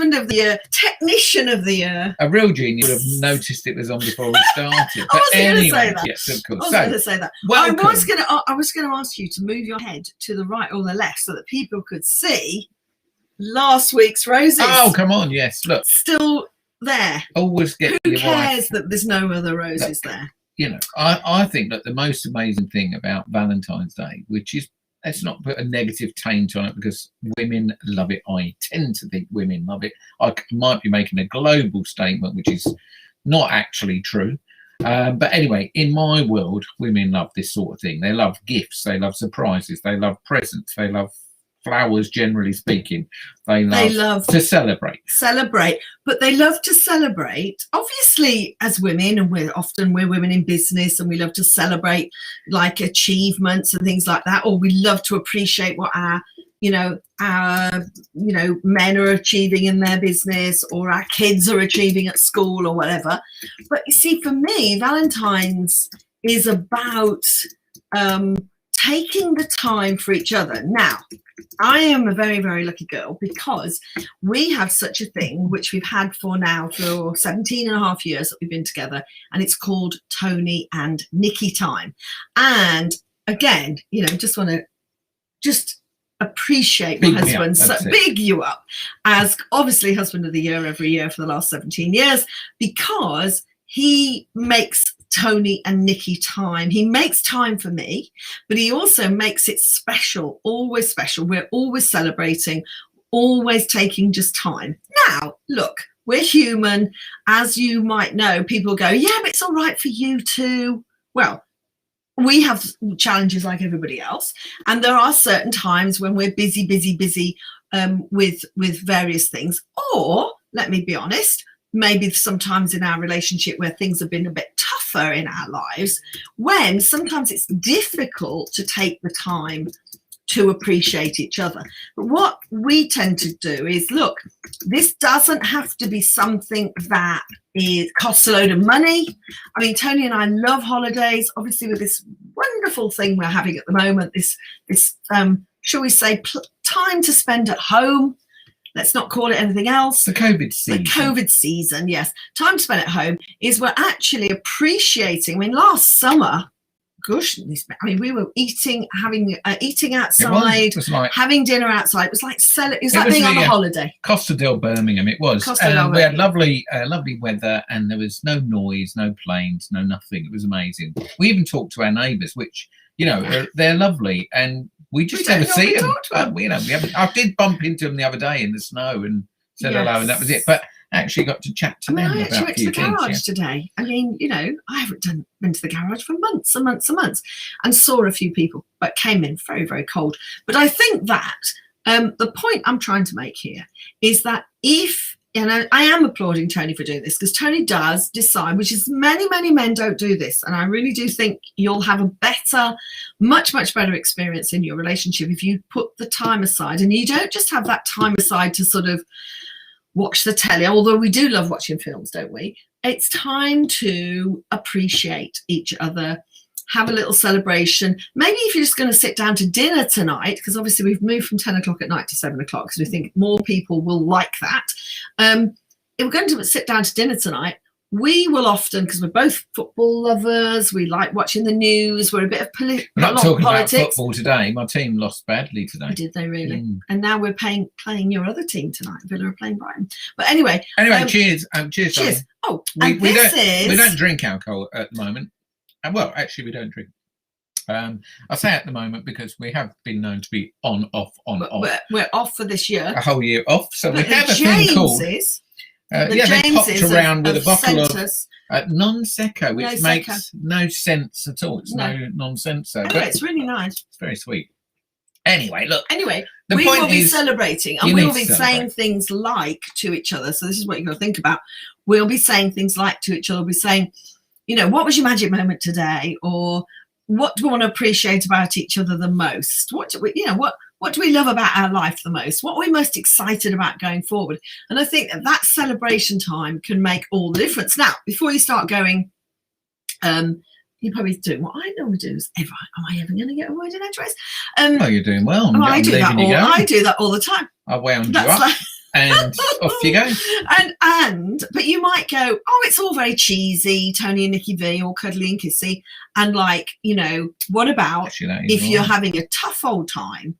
husband of the year, technician of the year. A real genius would have noticed it was on before we started. I wasn't going to say that. Yes, of course. I was going to say that. Welcome. I was going to ask you to move your head to the right or the left so that people could see last week's roses. Oh, come on. Yes, look. Still there. Always get Who your cares wife. that there's no other roses there? You know, I think that the most amazing thing about Valentine's Day, which is, let's not put a negative taint on it because women love it. I tend to think women love it. I might be making a global statement, which is not actually true. But anyway, in my world, women love this sort of thing. They love gifts. They love surprises. They love presents. They love flowers, generally speaking. They love to celebrate. But they love to celebrate, obviously, as women, and we're women in business, and we love to celebrate like achievements and things like that, or we love to appreciate what our men are achieving in their business, or our kids are achieving at school, or whatever. But you see, for me, Valentine's is about taking the time for each other. Now, I am a very, very lucky girl because we have such a thing, which we've had for 17 and a half years that we've been together, and it's called Tony and Nicki time. And again, just want to appreciate my husband, big you up as obviously husband of the year every year for the last 17 years, because he makes Tony and Nicki time. He makes time for me, but he also makes it special, always special. We're always celebrating, always taking just time. Now, look, we're human. As you might know, people go, yeah, but it's all right for you too. Well, we have challenges like everybody else. And there are certain times when we're busy with various things. Or, let me be honest, maybe sometimes in our relationship where things have been a bit tougher in our lives, when sometimes it's difficult to take the time to appreciate each other. But what we tend to do is, look, this doesn't have to be something that costs a load of money. I mean, Tony and I love holidays, obviously with this wonderful thing we're having at the moment, this shall we say, time to spend at home. Let's not call it anything else. The COVID season. The COVID season, yes. Time to spend at home is we're actually appreciating. I mean, last summer, gosh, we were eating outside, it was like, having dinner outside. It was like being on a holiday. Costa del Birmingham, it was. We had lovely weather, and there was no noise, no planes, no nothing. It was amazing. We even talked to our neighbours, which, they're lovely, and we just never see them. I did bump into them the other day in the snow and said hello, and that was it. But actually got to chat to them. I actually went to the garage today. I mean, I haven't been to the garage for months and months and months, and saw a few people, but came in very, very cold. But I think that the point I'm trying to make here is that I am applauding Tony for doing this, because Tony does decide, which is many, many men don't do this. And I really do think you'll have a much, much better experience in your relationship if you put the time aside. And you don't just have that time aside to sort of watch the telly, although we do love watching films, don't we? It's time to appreciate each other, have a little celebration. Maybe if you're just going to sit down to dinner tonight, because obviously we've moved from 10 o'clock at night to 7 o'clock, because we think more people will like that. If we're going to sit down to dinner tonight, we will often, because we're both football lovers, we like watching the news, we're a bit of We're not talking about football today. My team lost badly today. Did they really? And now we're playing your other team tonight. Villa are playing Brighton. But anyway. Cheers. Cheers. Cheers. Oh, we don't drink alcohol at the moment. Well, actually, we don't drink. I say at the moment because we have been known to be on, off. We're off for this year. A whole year off. So but we have a thing called... they popped around with a bottle of non-secco, which makes no sense at all. It's no nonsenso. But it's really nice. It's very sweet. Anyway, look. We will be celebrating, and we will be saying things like to each other. So this is what you've got to think about. We'll be saying things like to each other. We'll be saying, what was your magic moment today? Or what do we want to appreciate about each other the most? What do we love about our life the most? What are we most excited about going forward? And I think that celebration time can make all the difference. Now, before you start going, you're probably doing what I normally do is, am I ever going to get a word in edgeways? You're doing well. I do that all the time. I wound you up. and off you go. But you might go, oh, it's all very cheesy, Tony and Nicki V, all cuddly and kissy. And like, you know, what about if you're having a tough old time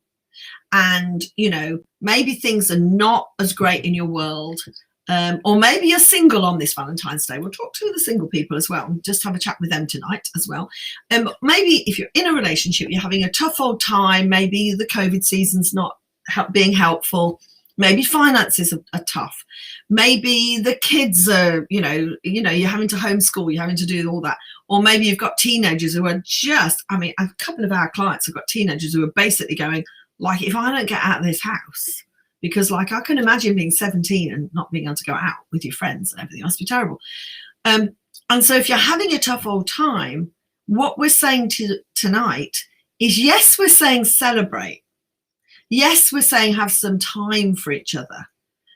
and, you know, maybe things are not as great in your world, or maybe you're single on this Valentine's Day. We'll talk to the single people as well, just have a chat with them tonight as well. Maybe if you're in a relationship, you're having a tough old time, maybe the COVID season's not being helpful, maybe finances are tough, maybe the kids are, you know, you're having to homeschool, you're having to do all that, or maybe you've got teenagers who are just, I mean, a couple of our clients have got teenagers who are basically going, like, if I don't get out of this house, because like I can imagine being 17 and not being able to go out with your friends and everything must be terrible. And so if you're having a tough old time, what we're saying tonight is, yes, we're saying celebrate. Yes, we're saying have some time for each other.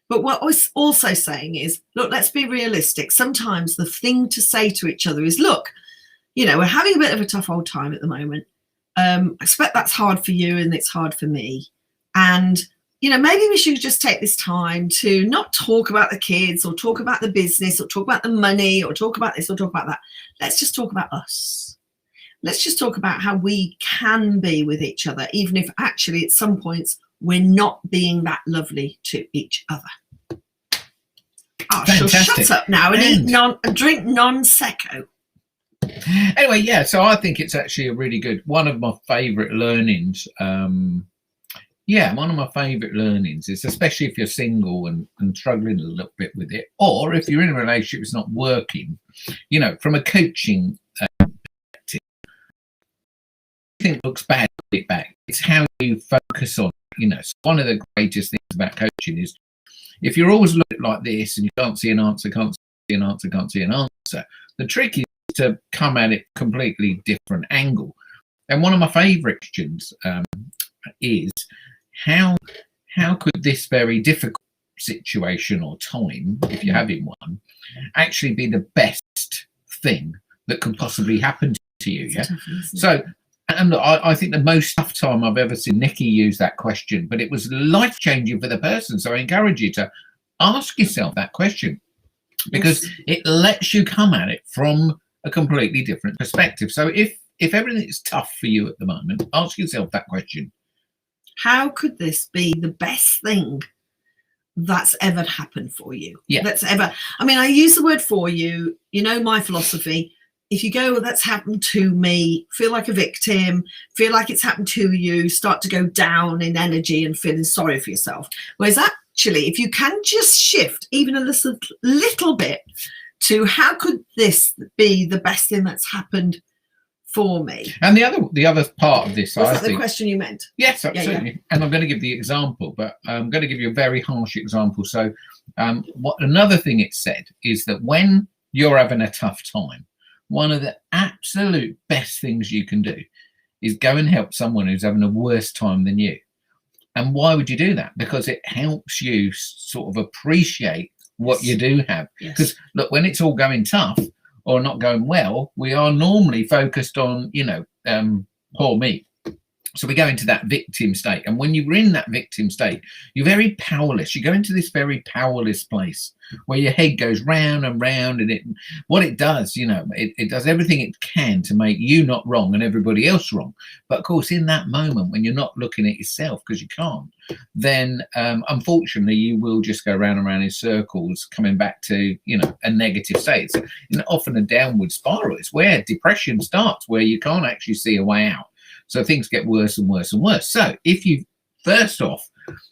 But what we're also saying is, look, let's be realistic. Sometimes the thing to say to each other is, look, you know, we're having a bit of a tough old time at the moment. I expect that's hard for you and it's hard for me. And, you know, maybe we should just take this time to not talk about the kids or talk about the business or talk about the money or talk about this or talk about that. Let's just talk about us. Let's just talk about how we can be with each other, even if actually at some points we're not being that lovely to each other. I shall shut up now and drink non-secco. Anyway, yeah, so I think it's actually a really good, one of my favourite learnings. One of my favourite learnings is, especially if you're single and struggling a little bit with it, or if you're in a relationship it's not working, you know, from a coaching perspective, it looks bad, it's how you focus on, you know. So one of the greatest things about coaching is, if you're always looking like this and you can't see an answer, the trick is to come at it completely different angle. And one of my favourite questions is, how could this very difficult situation or time, if you're having one, actually be the best thing that could possibly happen to you? Yeah. So, and I think the most tough time I've ever seen Nicki use that question, but it was life changing for the person. So I encourage you to ask yourself that question, because it lets you come at it from a completely different perspective. So if everything is tough for you at the moment, ask yourself that question. How could this be the best thing that's ever happened for you? Yeah. That's ever, I mean, I use the word for you, you know, my philosophy. If you go, well, that's happened to me, feel like a victim, feel like it's happened to you, start to go down in energy and feeling sorry for yourself. Whereas actually, if you can just shift even a little bit to how could this be the best thing that's happened for me? And the other part of this, was that the question you meant? Yes, absolutely. Yeah. And I'm going to give the example, but I'm going to give you a very harsh example. So what another thing it said is that when you're having a tough time, one of the absolute best things you can do is go and help someone who's having a worse time than you. And why would you do that? Because it helps you sort of appreciate what you do have. Because look, when it's all going tough or not going well, we are normally focused on, you know, poor me. So we go into that victim state. And when you're in that victim state, you're very powerless. You go into this very powerless place where your head goes round and round, and what it does, you know, it does everything it can to make you not wrong and everybody else wrong. But of course, in that moment, when you're not looking at yourself, because you can't, then unfortunately, you will just go round and round in circles, coming back to, you know, a negative state. It's often a downward spiral. It's where depression starts, where you can't actually see a way out. So things get worse and worse and worse. So if you, first off,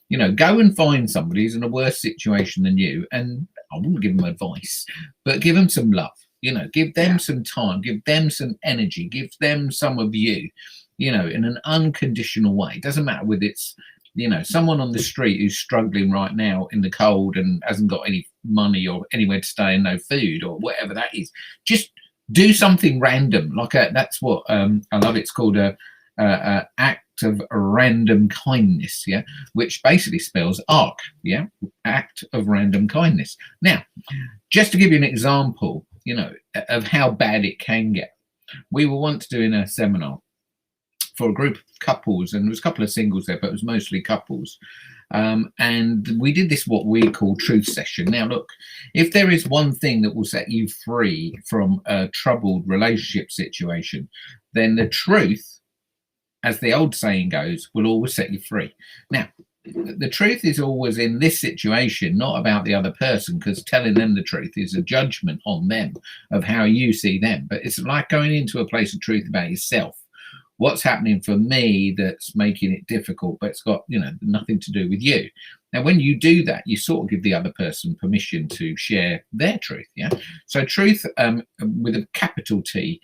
you know, go and find somebody who's in a worse situation than you, and I wouldn't give them advice, but give them some love, you know, give them some time, give them some energy, give them some of you, you know, in an unconditional way. It doesn't matter whether it's, you know, someone on the street who's struggling right now in the cold and hasn't got any money or anywhere to stay and no food or whatever that is. Just do something random. Like that's what I love. It's called a act of random kindness, yeah, which basically spells ARC, yeah, act of random kindness. Now, just to give you an example, you know, of how bad it can get, we were once doing a seminar for a group of couples, and there was a couple of singles there, but it was mostly couples. And we did this, what we call truth session. Now, look, if there is one thing that will set you free from a troubled relationship situation, then the truth, as the old saying goes, will always set you free. Now, the truth is always in this situation, not about the other person, because telling them the truth is a judgment on them of how you see them. But it's like going into a place of truth about yourself. What's happening for me that's making it difficult, but it's got, nothing to do with you. Now, when you do that, you sort of give the other person permission to share their truth. Yeah. So truth with a capital T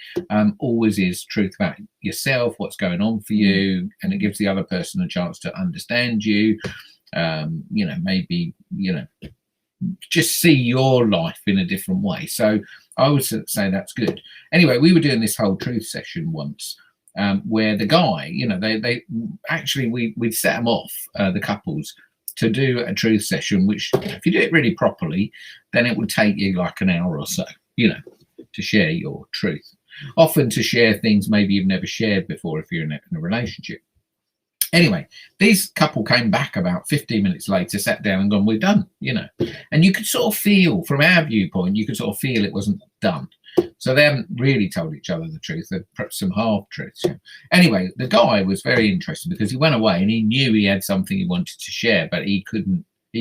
always is truth about yourself, what's going on for you, and it gives the other person a chance to understand you. Maybe just see your life in a different way. So I would say that's good. Anyway, we were doing this whole truth session once. Where the guy, they actually, we'd set them off, the couples, to do a truth session, which if you do it really properly, then it would take you like an hour or so, to share your truth. Often to share things maybe you've never shared before if you're in a relationship. Anyway, these couple came back about 15 minutes later, sat down and gone, we're done, And you could sort of feel, from our viewpoint, you could sort of feel it wasn't done. So they haven't really told each other the truth. They've perhaps some half truths. Anyway, the guy was very interested because he went away and he knew he had something he wanted to share, but he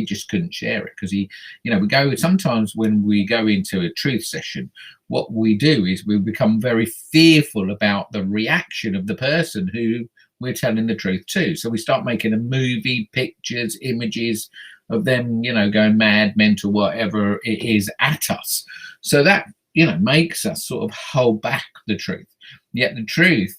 just couldn't share it because sometimes when we go into a truth session, what we do is we become very fearful about the reaction of the person who we're telling the truth to. So we start making a movie, pictures, images of them, going mad, mental, whatever it is at us. So that, makes us sort of hold back the truth. Yet the truth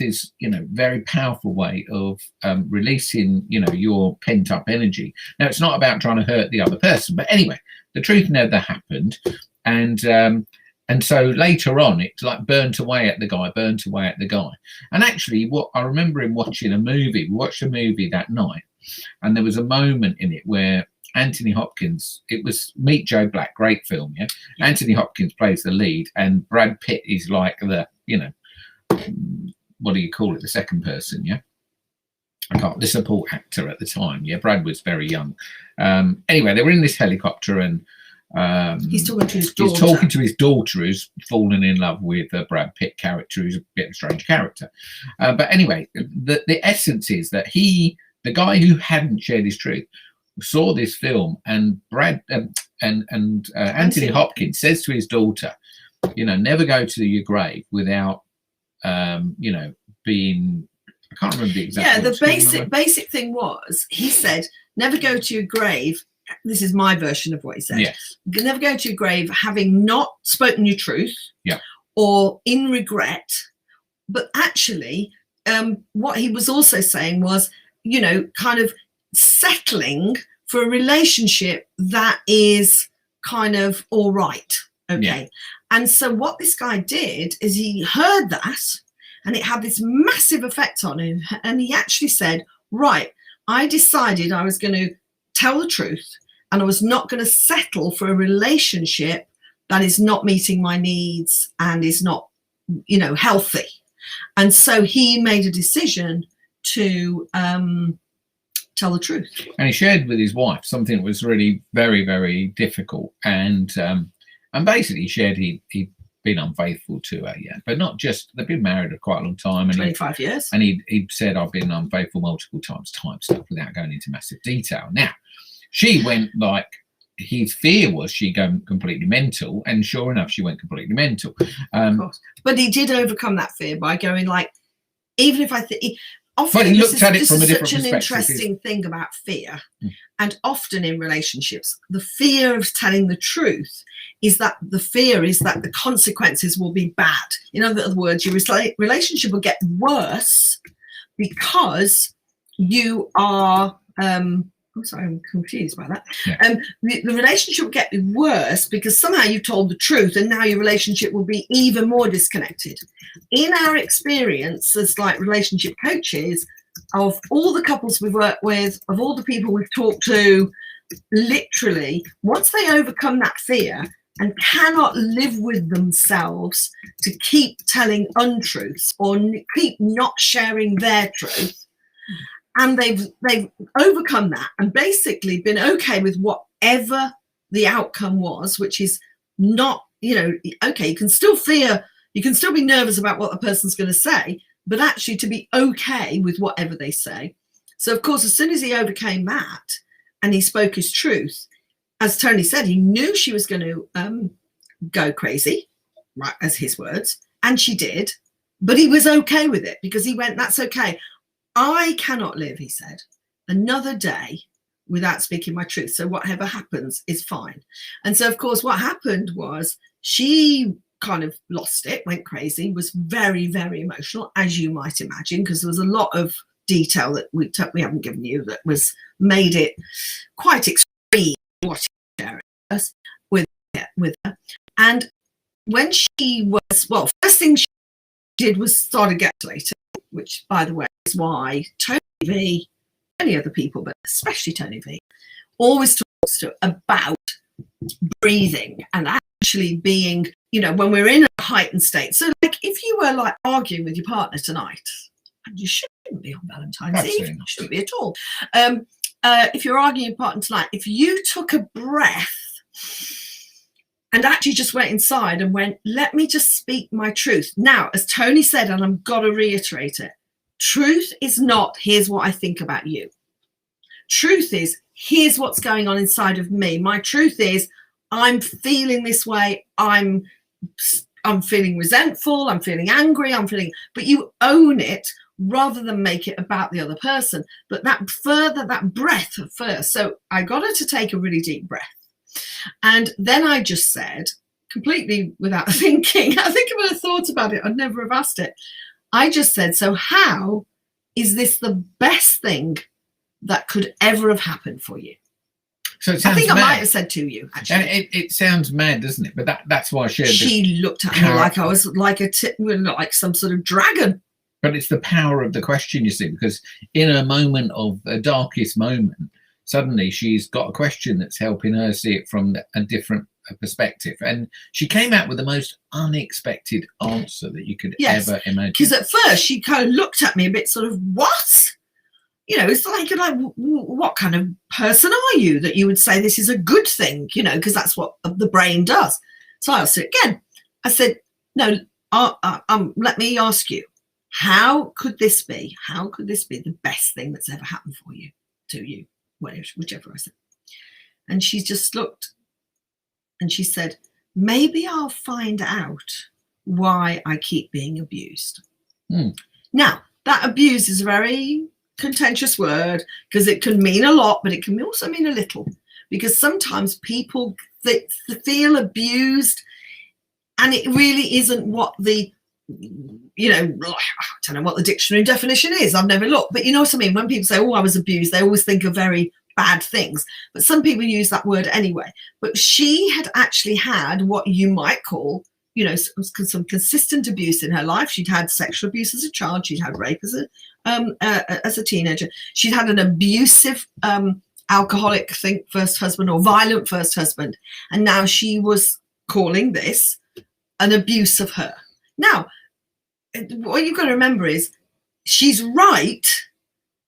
is very powerful way of releasing, your pent up energy. Now, it's not about trying to hurt the other person, but anyway, the truth never happened. And so later on, it's like burnt away at the guy. And actually, what I remember him watching a movie, we watched a movie that night, and there was a moment in it where Anthony Hopkins, it was Meet Joe Black, great film, yeah? Anthony Hopkins plays the lead, and Brad Pitt is like the, what do you call it, the second person, yeah? The support actor at the time, yeah? Brad was very young. Anyway, they were in this helicopter, and he's talking to his daughter. He's talking to his daughter, who's fallen in love with the Brad Pitt character, who's a bit of a strange character. But anyway, the essence is that the guy who hadn't shared his truth, saw this film, and Anthony Hopkins says to his daughter, never go to your grave without, being, I can't remember the exact words. The basic thing was, he said, never go to your grave. This is my version of what he said. Yes. Never go to your grave having not spoken your truth, or in regret. But actually, what he was also saying was, kind of settling for a relationship that is kind of all right. Okay. Yeah. And so what this guy did is he heard that, and it had this massive effect on him. And he actually said, right, I decided I was going to tell the truth, and I was not going to settle for a relationship that is not meeting my needs and is not, healthy. And so he made a decision to tell the truth. And he shared with his wife something that was really very, very difficult. And basically he shared he'd been unfaithful to her, but not just, they've been married for quite a long time. And 25 years. And he'd said, I've been unfaithful multiple times, type stuff, without going into massive detail. Now, she went like, his fear was she going completely mental, and sure enough, she went completely mental. Of course. But he did overcome that fear by going like, even if I think, but he looked at it from a different perspective. This is such an interesting thing about fear. And often in relationships, the fear of telling the truth is that the consequences will be bad. In other words, your relationship will get worse because you are, I'm sorry, I'm confused by that. Yeah. The relationship will get worse because somehow you told the truth, and now your relationship will be even more disconnected. In our experience as like relationship coaches, of all the couples we've worked with, of all the people we've talked to, literally, once they overcome that fear and cannot live with themselves to keep telling untruths or keep not sharing their truth, and they've overcome that and basically been okay with whatever the outcome was, which is not, okay, you can still fear, you can still be nervous about what the person's going to say, but actually to be okay with whatever they say. So of course, as soon as he overcame that and he spoke his truth, as Tony said, he knew she was going to go crazy, right, as his words, and she did, but he was okay with it because he went, that's okay. I cannot live, he said, another day without speaking my truth. So whatever happens is fine. And so, of course, what happened was she kind of lost it, went crazy, was very, very emotional, as you might imagine, because there was a lot of detail that we haven't given you that was made it quite extreme what she shared with her. And when she was, well, first thing she did was start a gaslighting, which, by the way, is why Tony V, many other people, but especially Tony V, always talks to about breathing and actually being, when we're in a heightened state. So, like, if you were like arguing with your partner tonight, and you shouldn't be on Valentine's Eve, you shouldn't be at all. If you're arguing with your partner tonight, if you took a breath and actually just went inside and went, let me just speak my truth. Now, as Tony said, and I've got to reiterate it, truth is not, here's what I think about you. Truth is, here's what's going on inside of me. My truth is, I'm feeling this way. I'm feeling resentful. I'm feeling angry. But you own it rather than make it about the other person. But that breath first. So I got her to take a really deep breath. And then I just said, completely without thinking, I think if I thought about it, I'd never have asked it. I just said, so how is this the best thing that could ever have happened for you? So it I think sounds I mad. might have said to you, actually. And it sounds mad, doesn't it? But that's why I shared this. She looked at me like I was like like some sort of dragon. But it's the power of the question, you see, because in a moment of the darkest moment, suddenly she's got a question that's helping her see it from a different perspective. And she came out with the most unexpected answer that you could ever imagine. Because at first she kind of looked at me a bit sort of, what? It's like, what kind of person are you that you would say this is a good thing, because that's what the brain does. So I asked it again. I said, no, let me ask you, how could this be the best thing that's ever happened for you, to you, whichever I said. And she just looked and she said, maybe I'll find out why I keep being abused. Now, that abuse is a very contentious word because it can mean a lot, but it can also mean a little, because sometimes people feel abused and it really isn't what the I don't know what the dictionary definition is. I've never looked, but you know what I mean? When people say, oh, I was abused, they always think of very bad things, but some people use that word anyway. But she had actually had what you might call, some consistent abuse in her life. She'd had sexual abuse as a child. She'd had rape as a teenager. She'd had an abusive, alcoholic, first husband, or violent first husband. And now she was calling this an abuse of her. Now, what you've got to remember is she's right,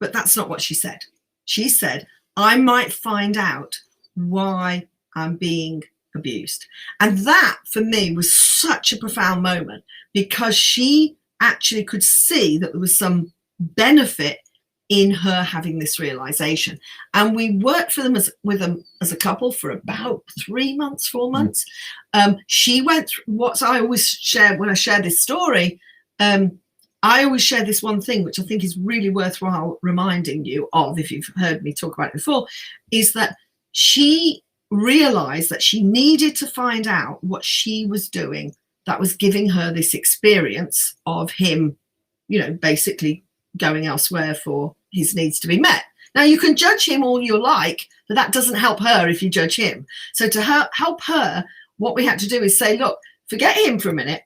but that's not what she said. She said, I might find out why I'm being abused. And that, for me, was such a profound moment, because she actually could see that there was some benefit in her having this realization. And we worked with them as a couple for about 3 months, 4 months. She went through what I always share when I share this story. I always share this one thing, which I think is really worthwhile reminding you of, if you've heard me talk about it before, is that she realized that she needed to find out what she was doing that was giving her this experience of him, basically going elsewhere for his needs to be met. Now, you can judge him all you like, but that doesn't help her if you judge him. So to help her, what we had to do is say, look, forget him for a minute.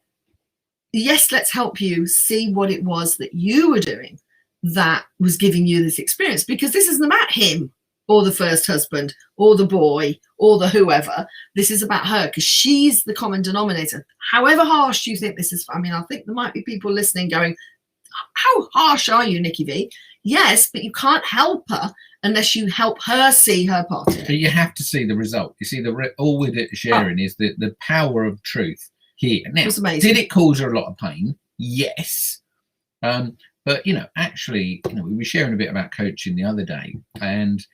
Yes, let's help you see what it was that you were doing that was giving you this experience, because this isn't about him or the first husband or the boy or the whoever. This is about her, because she's the common denominator. However harsh you think this is, I think there might be people listening going, how harsh are you, Nicki V? yes, but you can't help her unless you help her see her part of But it. you have to see the result. You see, all we're sharing is the power of truth here. Now, It's amazing. did it cause her a lot of pain? Yes. But actually, we were sharing a bit about coaching the other day, and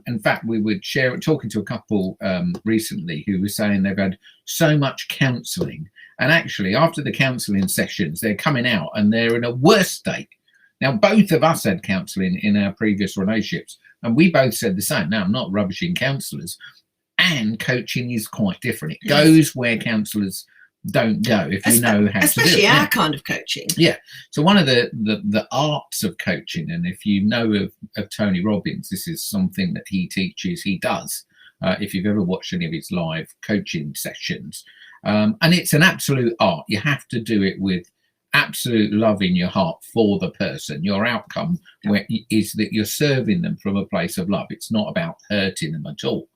in fact, we would talking to a couple recently who were saying they've had so much counselling, and actually, after the counselling sessions, they're coming out and they're in a worse state. Now, both of us had counselling in our previous relationships, and we both said the same. Now, I'm not rubbishing counsellors, and coaching is quite different. It goes where counsellors don't go if you know how to do it. Especially our kind of coaching. Yeah. So one of the arts of coaching, and if you know of Tony Robbins, this is something that he teaches, he does. If you've ever watched any of his live coaching sessions, and it's an absolute art. You have to do it with absolute love in your heart for the person. Your outcome is that you're serving them from a place of love. It's not about hurting them at all.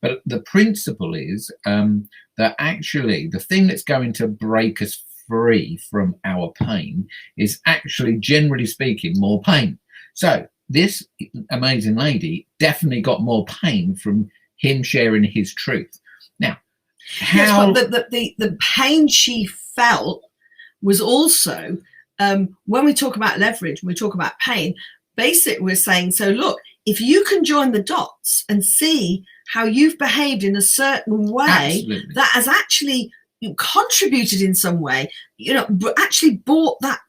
But the principle is that actually the thing that's going to break us free from our pain is actually, generally speaking, more pain. So this amazing lady definitely got more pain from him sharing his truth. Now, how the pain she felt was also, when we talk about leverage, when we talk about pain, basically we're saying, so look, if you can join the dots and see how you've behaved in a certain way that has actually contributed in some way, actually brought that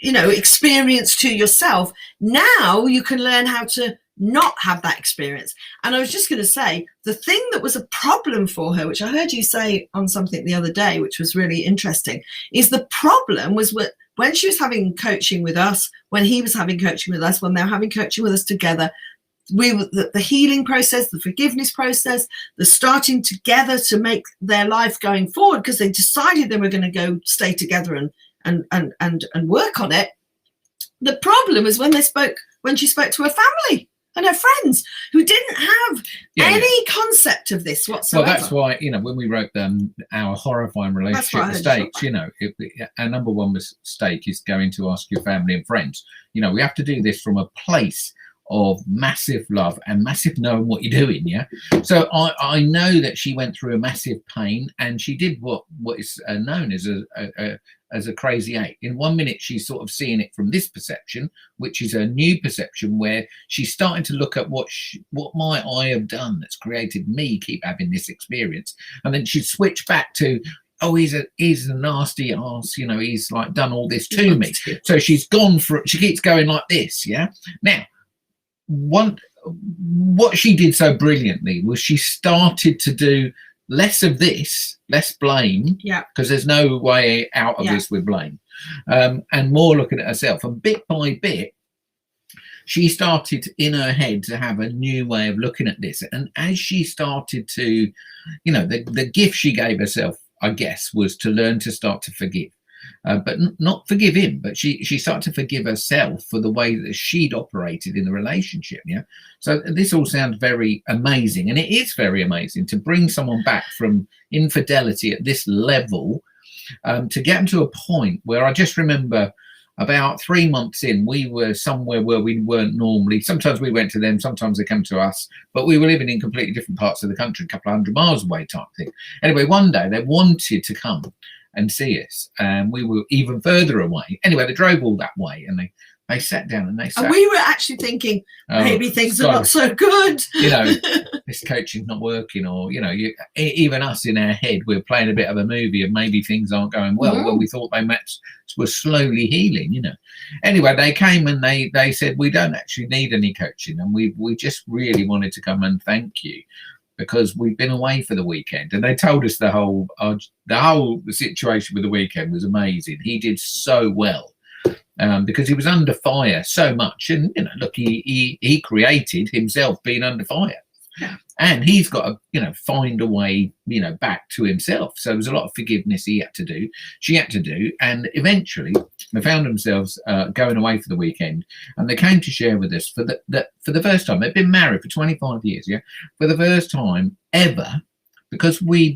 experience to yourself, now you can learn how to not have that experience. And I was just going to say, the thing that was a problem for her, which I heard you say on something the other day, which was really interesting, is the problem was when she was having coaching with us, when he was having coaching with us, when they were having coaching with us together, the healing process, the forgiveness process, the starting together to make their life going forward, because they decided they were going to go stay together and work on it. The problem is when she spoke to her family and her friends who didn't have any concept of this whatsoever. Well, that's why, when we wrote our horrifying relationship mistakes, our number one mistake is going to ask your family and friends. We have to do this from a place of massive love and massive knowing what you're doing. So I know that she went through a massive pain, and she did what is known as a crazy eight. In 1 minute, she's sort of seeing it from this perception, which is a new perception, where she's starting to look at what might I have done that's created me keep having this experience. And then she'd switch back to, oh, he's a nasty ass, he's like done all this to me. So she's gone for it. She keeps going like this. Now, what she did so brilliantly was she started to do less of this, less blame, because there's no way out of this with blame, and more looking at herself. And bit by bit, she started in her head to have a new way of looking at this. And as she started to, the gift she gave herself, I guess, was to learn to start to forgive. But not forgive him, but she started to forgive herself for the way that she'd operated in the relationship. So this all sounds very amazing, and it is very amazing to bring someone back from infidelity at this level, to get them to a point where I just remember about 3 months in, we were somewhere where we weren't normally. Sometimes we went to them, sometimes they come to us, but we were living in completely different parts of the country, a couple of 100 miles away type thing. Anyway, one day they wanted to come and see us, and we were even further away. Anyway, they drove all that way, and they sat down and they sat. And we were actually thinking, maybe things are not so good. This coaching's not working, or even us in our head, we're playing a bit of a movie of maybe things aren't going well. Well, we thought they were slowly healing. Anyway, they came and they said, we don't actually need any coaching, and we just really wanted to come and thank you, because we've been away for the weekend. And they told us the whole situation with the weekend was amazing. He did so well, because he was under fire so much. And, look, he created himself being under fire. And he's got to, find a way, back to himself. So there was a lot of forgiveness she had to do. And eventually they found themselves going away for the weekend. And they came to share with us for the first time. They've been married for 25 years, for the first time ever, because we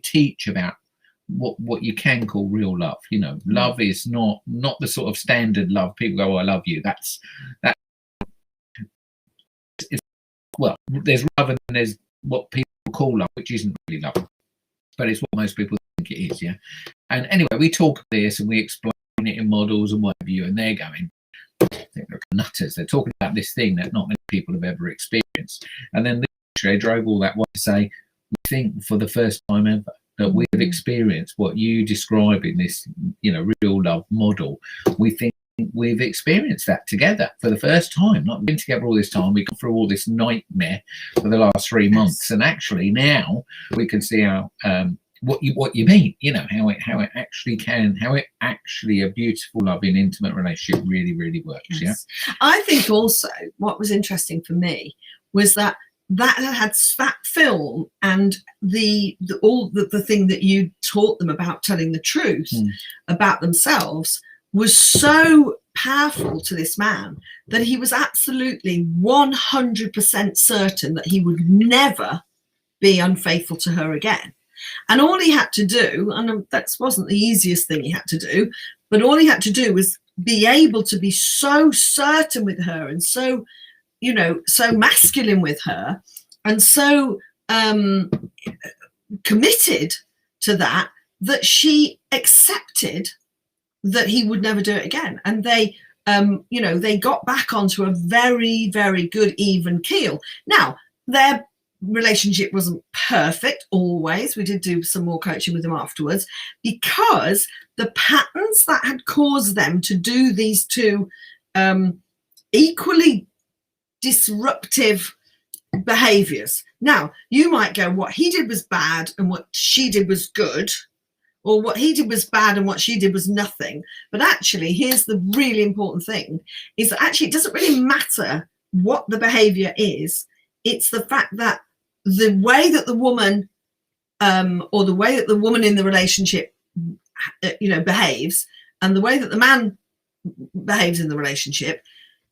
teach about what you can call real love. You know, love is not the sort of standard love. People go, "Oh, I love you." That. Well, there's love and there's what people call love, which isn't really love, but it's what most people think it is. Yeah. And anyway, we talk about this and we explain it in models and what have you, and they're going, I think they're nutters. They're talking about this thing that not many people have ever experienced. And then they drove all that way to say, we think for the first time ever that we have experienced what you describe in this, you know, real love model. We think we've experienced that together for the first time. Not been together all this time. We've gone through all this nightmare for the last 3 months, and actually now we can see how what you mean. You know, how it actually a beautiful, loving, intimate relationship really works. Yes. Yeah. I think also what was interesting for me was that had that film and the thing that you taught them about telling the truth about themselves was so powerful to this man that he was absolutely 100% certain that he would never be unfaithful to her again. And all he had to do, and that wasn't the easiest thing he had to do, but all he had to do was be able to be so certain with her and so, you know, so masculine with her and so committed to that she accepted that he would never do it again. And they, you know, they got back onto a very, very good even keel. Now, their relationship wasn't perfect always. We did do some more coaching with them afterwards because the patterns that had caused them to do these two equally disruptive behaviors. Now, you might go, what he did was bad and what she did was good, or what he did was bad and what she did was nothing. But actually, here's the really important thing, is that actually it doesn't really matter what the behavior is. It's the fact that the way that the woman or the way that the woman in the relationship, you know, behaves and the way that the man behaves in the relationship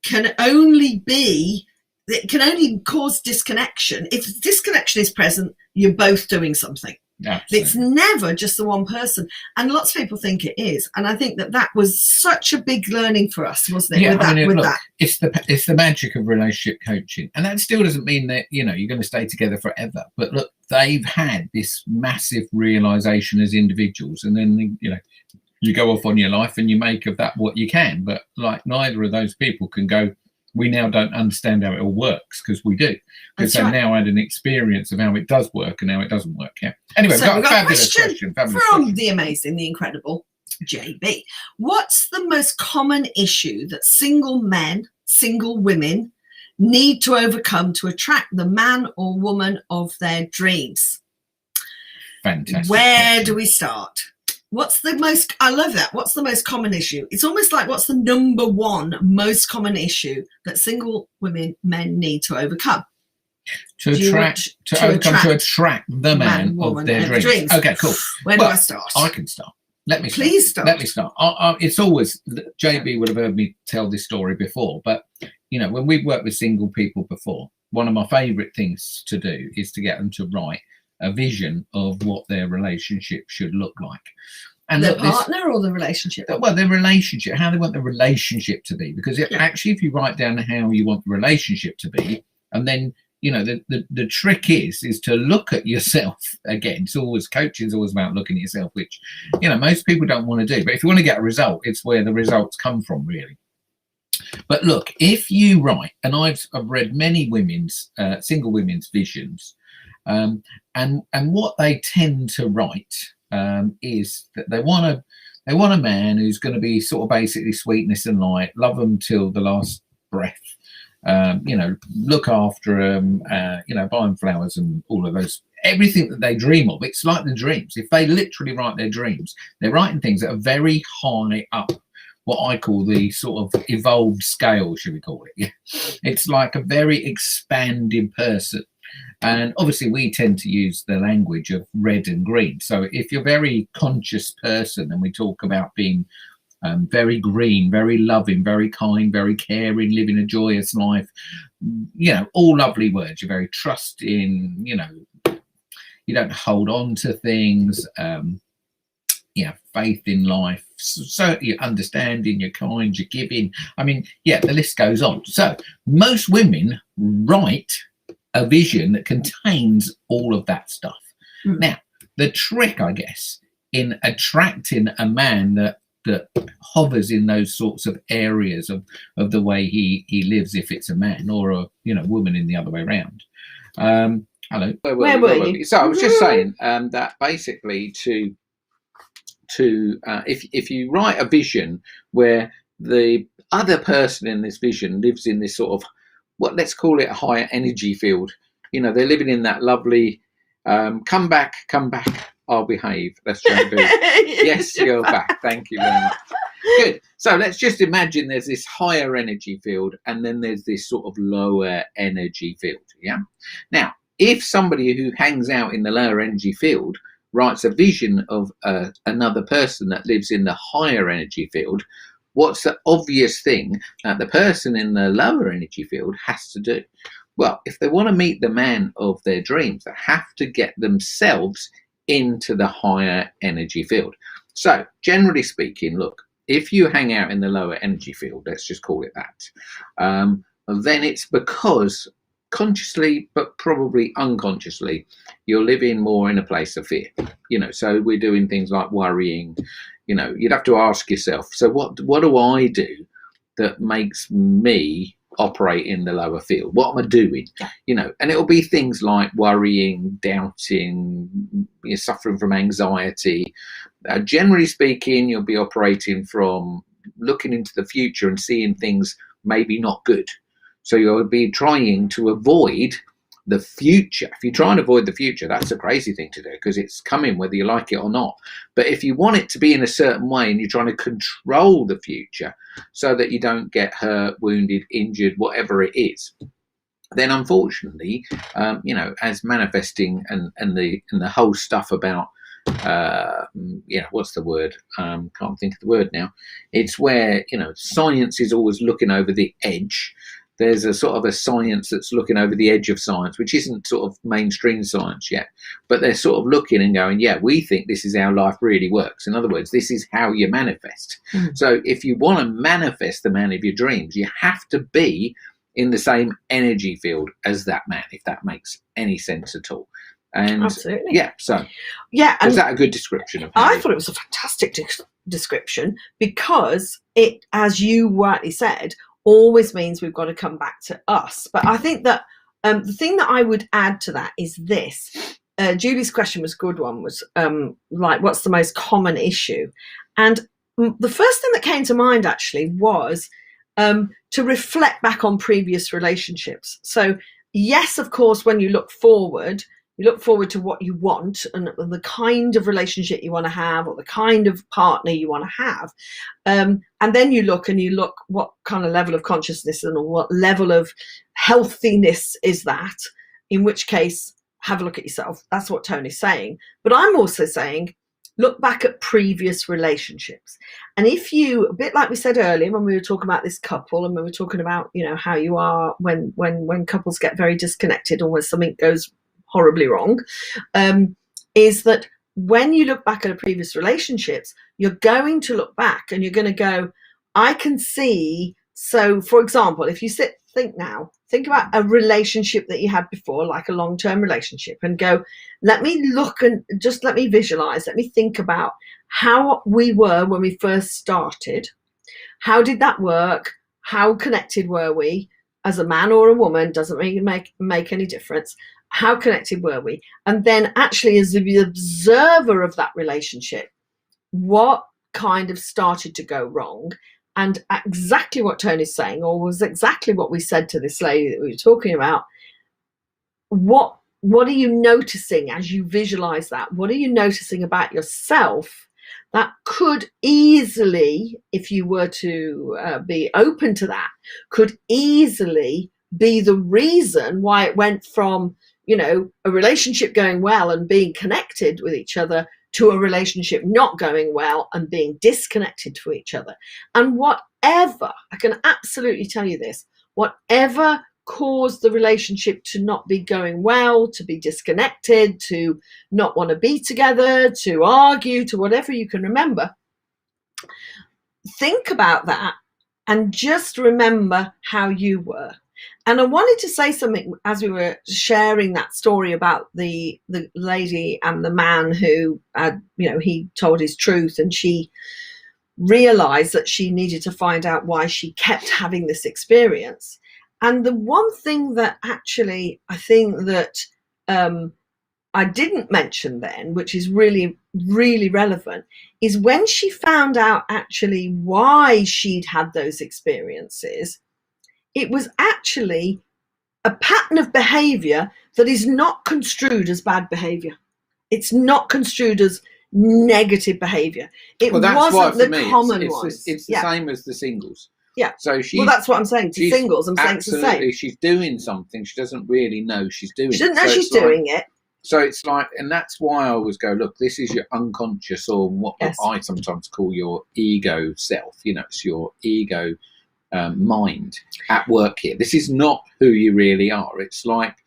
can only cause disconnection. If disconnection is present, you're both doing something. Absolutely. It's never just the one person, and lots of people think it is, and I think that was such a big learning for us, wasn't it? Yeah, look, it's the magic of relationship coaching, and that still doesn't mean that, you know, you're going to stay together forever. But look, they've had this massive realization as individuals, and then, you know, you go off on your life and you make of that what you can. But like, neither of those people can go, we now don't understand how it all works, because we do, because they've now had an experience of how it does work and how it doesn't work. Yeah. Anyway, so we've got a fabulous question from the amazing, the incredible JB. What's the most common issue that single men, single women need to overcome to attract the man or woman of their dreams? Fantastic. Where do we start? What's the most, I love that. What's the most common issue? It's almost like, what's the number one most common issue that single men need to overcome? To attract the man of their dreams. Okay, cool. Where do I start? I can start. Let me start. Please start. Let me start. It's always, JB would have heard me tell this story before, but, you know, when we've worked with single people before, one of my favourite things to do is to get them to write a vision of what their relationship should look like. And the partner or the relationship? Well, their relationship, how they want the relationship to be. Because actually, if you write down how you want the relationship to be, and then, you know, the trick is to look at yourself again. It's always, coaching is always about looking at yourself, which, you know, most people don't want to do. But if you want to get a result, it's where the results come from, really. But look, if you write, and I've read many single women's visions, and what they tend to write is that they want a man who's going to be sort of basically sweetness and light, love them till the last breath, you know, look after them, you know, buy them flowers and all of those, everything that they dream of. It's like the dreams. If they literally write their dreams, they're writing things that are very high up, what I call the sort of evolved scale, should we call it? It's like a very expanded person. And obviously we tend to use the language of red and green. So if you're a very conscious person, and we talk about being very green, very loving, very kind, very caring, living a joyous life, you know, all lovely words. You're very trusting, you know, you don't hold on to things. faith in life, certainly understanding, you're kind, you're giving. I mean, yeah, the list goes on. So most women write a vision that contains all of that stuff. Now, the trick, I guess, in attracting a man that hovers in those sorts of areas of the way he lives, if it's a man, or a woman in the other way around. Hello. Where were you? So I was just saying that basically if you write a vision where the other person in this vision lives in this sort of, let's call it a higher energy field. They're living in that lovely come back, I'll behave. Let's try and do it. Yes, you're back. Thank you very much. Good. So let's just imagine there's this higher energy field and then there's this sort of lower energy field. Yeah. Now, if somebody who hangs out in the lower energy field writes a vision of another person that lives in the higher energy field, what's the obvious thing that the person in the lower energy field has to do? Well, if they want to meet the man of their dreams, they have to get themselves into the higher energy field. So generally speaking, look, if you hang out in the lower energy field, let's just call it that, then it's because consciously, but probably unconsciously, you're living more in a place of fear. So we're doing things like worrying. You'd have to ask yourself, so what do I do that makes me operate in the lower field? What am I doing? And it'll be things like worrying, doubting, you're suffering from anxiety. Generally speaking, you'll be operating from looking into the future and seeing things maybe not good. So you'll be trying to avoid the future. If you try and avoid the future, that's a crazy thing to do because it's coming whether you like it or not. But if you want it to be in a certain way and you're trying to control the future so that you don't get hurt, wounded, injured, whatever it is, then unfortunately, as manifesting and the whole stuff about, what's the word? Can't think of the word now. It's where, science is always looking over the edge. There's a sort of a science that's looking over the edge of science, which isn't sort of mainstream science yet, but they're sort of looking and going, yeah, we think this is how life really works. In other words, this is how you manifest. So if you want to manifest the man of your dreams, you have to be in the same energy field as that man, if that makes any sense at all. And absolutely. Yeah. So and was that a good description of I thought it was a fantastic description because it, as you rightly said, always means we've got to come back to us. But I think that the thing that I would add to that is this. Julie's question was a good one, was what's the most common issue? And the first thing that came to mind actually was to reflect back on previous relationships. So yes, of course, when you look forward to what you want and the kind of relationship you want to have or the kind of partner you want to have. And then you look what kind of level of consciousness and what level of healthiness is that, in which case, have a look at yourself. That's what Tony's saying. But I'm also saying, look back at previous relationships. And if you, a bit like we said earlier, when we were talking about this couple and we were talking about, how you are when couples get very disconnected or when something goes horribly wrong, is that when you look back at a previous relationships, you're going to look back and you're going to go, I can see. So for example, if you think about a relationship that you had before, like a long-term relationship, and go, let me look and just let me visualize, let me think about how we were when we first started. How did that work? How connected were we as a man or a woman? Doesn't really make any difference. How connected were we? And then actually as the observer of that relationship, what kind of started to go wrong? And exactly what Tony's saying, or was exactly what we said to this lady that we were talking about. What are you noticing as you visualize that? What are you noticing about yourself that could easily, if you were to be open to that, could easily be the reason why it went from, a relationship going well and being connected with each other to a relationship not going well and being disconnected to each other. And whatever, I can absolutely tell you this, whatever caused the relationship to not be going well, to be disconnected, to not want to be together, to argue, to whatever you can remember. Think about that and just remember how you were. And I wanted to say something as we were sharing that story about the lady and the man who, he told his truth, and she realized that she needed to find out why she kept having this experience. And the one thing that actually I think that I didn't mention then, which is really, really relevant, is when she found out actually why she'd had those experiences, it was actually a pattern of behavior that is not construed as bad behavior. It's not construed as negative behavior. It wasn't the common ones. It's the same as the singles. Yeah. So that's what I'm saying to singles. I'm saying it's the same. She's doing something she doesn't really know she's doing. She doesn't know she's doing it. So it's like, and that's why I always go, look, this is your unconscious, or what I sometimes call your ego self. It's your ego mind at work here. This is not who you really are. It's like,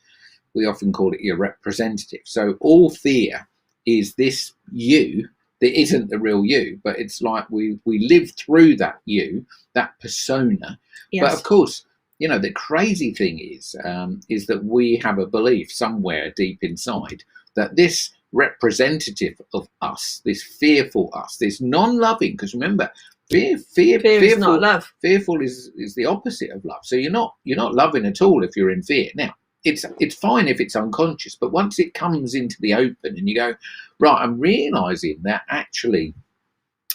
we often call it your representative. So all fear is this you that isn't the real you, but it's like we live through that you, that persona. Yes. But of course, the crazy thing is that we have a belief somewhere deep inside that this representative of us, this fearful us, this non-loving, because remember, fearful is not love. Fearful is the opposite of love. So you're not loving at all if you're in fear. Now, it's fine if it's unconscious, but once it comes into the open and you go, right, I'm realizing that actually,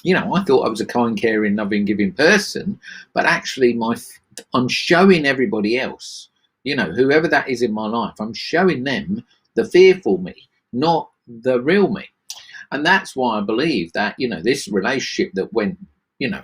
I thought I was a kind, caring, loving, giving person, but actually I'm showing everybody else, whoever that is in my life, I'm showing them the fearful me, not the real me. And that's why I believe that, this relationship that went,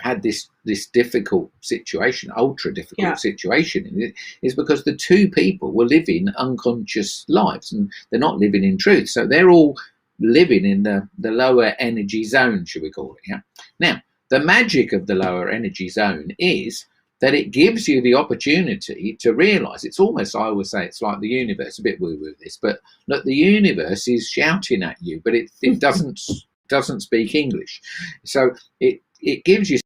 had this difficult situation, ultra difficult situation in it, is because the two people were living unconscious lives, and they're not living in truth. So they're all living in the lower energy zone, should we call it? Yeah. Now, the magic of the lower energy zone is that it gives you the opportunity to realize, it's almost, I always say, it's like the universe, a bit woo-woo this, but look, the universe is shouting at you, but it doesn't speak English. So it gives you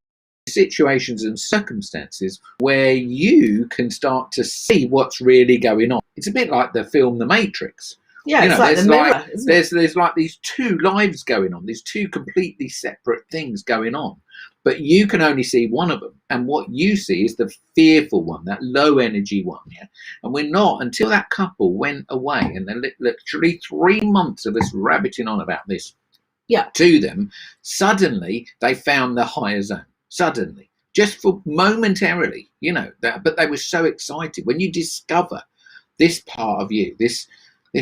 situations and circumstances where you can start to see what's really going on. It's a bit like the film The Matrix. Yeah, it's like the mirror, isn't it? There's like these two lives going on, these two completely separate things going on, but you can only see one of them, and what you see is the fearful one, that low energy one. Yeah, and we're not, until that couple went away, and then literally 3 months of us rabbiting on about this. Yeah. To them, suddenly they found the higher zone. Suddenly, just for momentarily, but they were so excited when you discover this part of you, this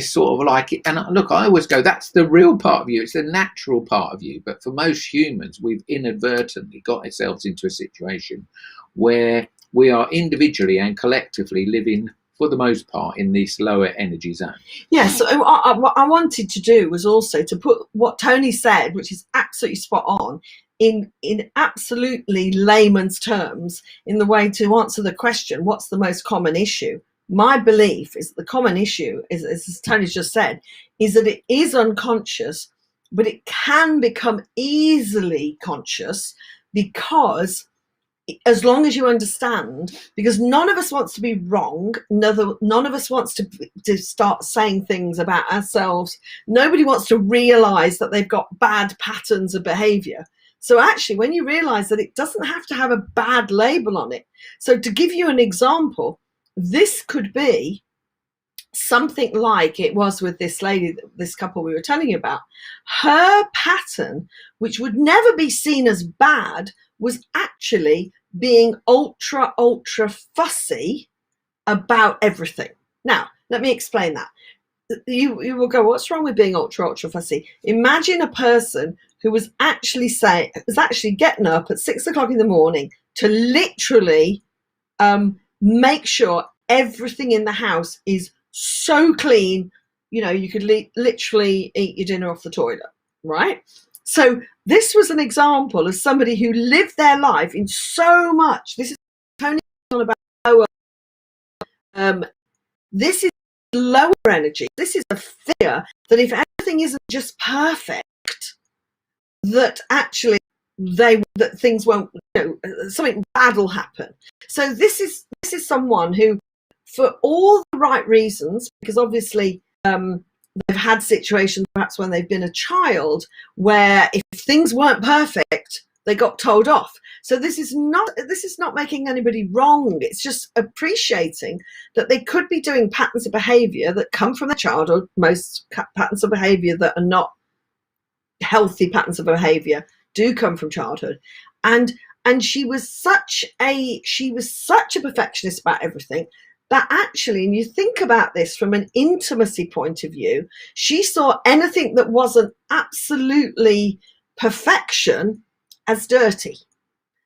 sort of like it. And look, I always go, that's the real part of you. It's the natural part of you. But for most humans, we've inadvertently got ourselves into a situation where we are individually and collectively living, for the most part, in this lower energy zone. Yeah, so what I wanted to do was also to put what Tony said, which is absolutely spot on, in absolutely layman's terms, in the way to answer the question, what's the most common issue? My belief is the common issue, as Tony's just said, is that it is unconscious, but it can become easily conscious, because as long as you understand, because none of us wants to be wrong, none of us wants to start saying things about ourselves. Nobody wants to realize that they've got bad patterns of behavior. So actually, when you realize that it doesn't have to have a bad label on it. So to give you an example, this could be something like it was with this lady, this couple we were telling you about. Her pattern, which would never be seen as bad, was actually being ultra fussy about everything. Now, let me explain that. You will go, what's wrong with being ultra fussy? Imagine a person who was actually getting up at 6 o'clock in the morning to literally make sure everything in the house is so clean, you could literally eat your dinner off the toilet, right? So this was an example of somebody who lived their life in so much. This is Tony on about lower This is lower energy. This is a fear that if everything isn't just perfect, that actually that things won't, something bad will happen. So this is someone who, for all the right reasons, because obviously they've had situations perhaps when they've been a child where if things weren't perfect, they got told off. So this is not making anybody wrong. It's just appreciating that they could be doing patterns of behavior that come from their childhood. Most patterns of behavior that are not healthy patterns of behavior do come from childhood. And she was such a perfectionist about everything that actually, and you think about this from an intimacy point of view, she saw anything that wasn't absolutely perfection as dirty.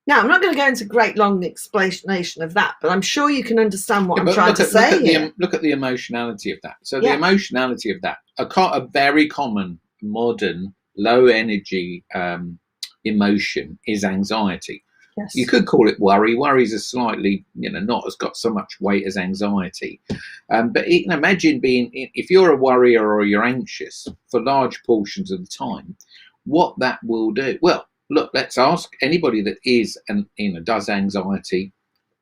Now, I'm not going to go into great long explanation of that, but I'm sure you can understand what I'm trying to say. Look at the emotionality of that. So the emotionality of that, a very common modern low energy emotion is anxiety. Yes. You could call it worry. Worries are slightly, not as got so much weight as anxiety. But imagine if you're a worrier or you're anxious for large portions of the time, what that will do. Well, look, let's ask anybody that is does anxiety,